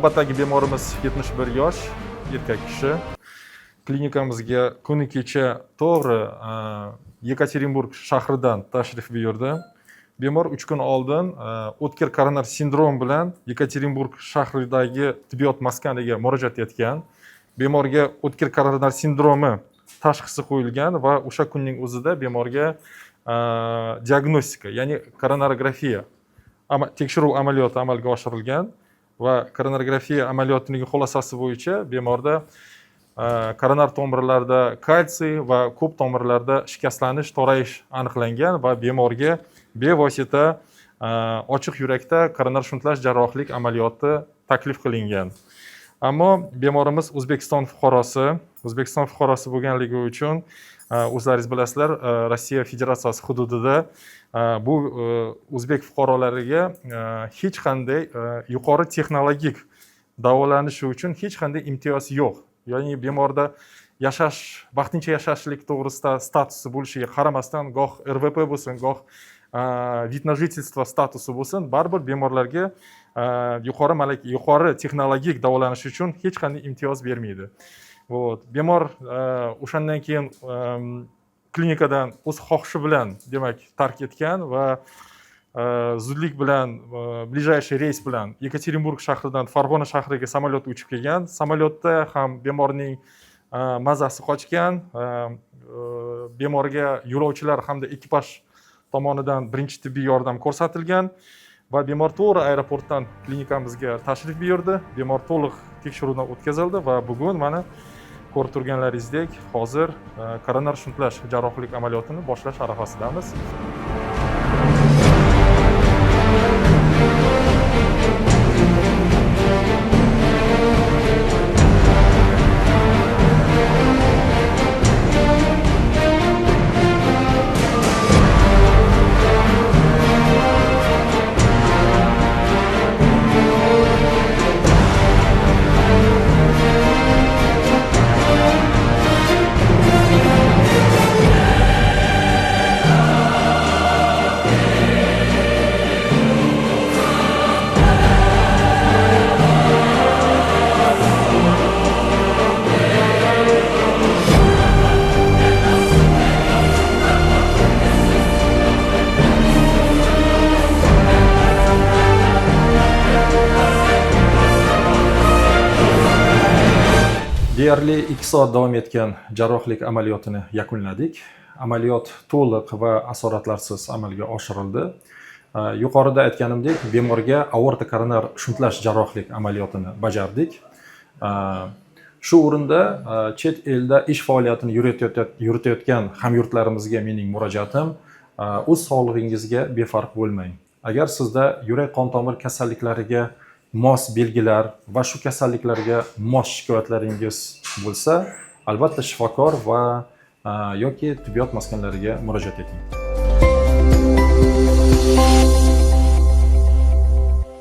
Navbatdagi bemorimiz 71 yosh, erkak kishi. Klinikamizga kuni kecha to'g'ri Yekaterinburg shahridan tashrif buyurdi. Bemor 3 kun oldin o'tkir koronar sindrom bilan Yekaterinburg shahridagi tibbiyot maskaniga murojaat etgan. Bemorga o'tkir koronar sindromi tashxisi qo'yilgan va o'sha kunning o'zida bemorga diagnostika, ya'ni koronarografiya tekshiruv amaliyoti amalga oshirilgan va koronarografiya amaliyotining xulosasi bo'yicha bemorda koronar tomirlarda kalsiy va ko'p tomirlarda shikastlanish, to'rayish aniqlangan va bemorga bevosita ochiq yurakda koronar shuntlash jarrohlik amaliyoti taklif qilingan. Ammo bemorimiz O'zbekiston fuqarosi bo'lganligi uchun o'zlaringiz bilasizlar, Rossiya Federatsiyasi hududida bu o'zbek fuqarolariga hech qanday yuqori texnologik davolanishi uchun hech qanday imtiyoz yo'q. Ya'ni bemorda vaqtincha yashashlik to'g'risida statusi bo'lishiga qaramasdan, goh RVP bo'lsin, goh vид на жительство statusi bo'lsin, baribir bemorlarga yuqori texnologik davolanish uchun hech qanday imtiyoz bermaydi. Bemor o'shandan keyin klinikadan o'z xohishi bilan demak tark etgan va zudlik bilan ближайший reys bilan Yekaterinburg shahridan Farg'ona shahriga samolyot uchib kelgan. Samolyotda ham bemorning mazasi qochgan. Bemorga yo'lovchilar hamda ekipaj tomonidan birinchi tibbiy yordam ko'rsatilgan va bemor to'g'ri aeroportdan klinikamizga tashrif buyurdi. Bemor to'liq tekshiruvdan o'tkazildi va bugun mana ko'rib turganlaringizdek, hozir koronar shuntlash jarrohlik amaliyotini boshlash arafasidamiz. Deyarli 2 soat davom etgan jarrohlik amaliyotini yakunladik. Amaliyot to'liq va asoratlarsiz amalga oshirildi. Yuqorida aytganimdek, bemorga aorta koronar shuntlash jarrohlik amaliyotini bajardik. Shu o'rinda chet elda ish faoliyatini yuritayotgan hamyurtlarimizga mening murojaatim, o'z sog'lig'ingizga befarq bo'lmang. Agar sizda yurak qon tomir kasalliklariga mos belgilar va shu kasalliklarga mos shikoyatlaringiz bo'lsa, albatta shifokor va yoki tibbiyot maskanlariga murojaat eting.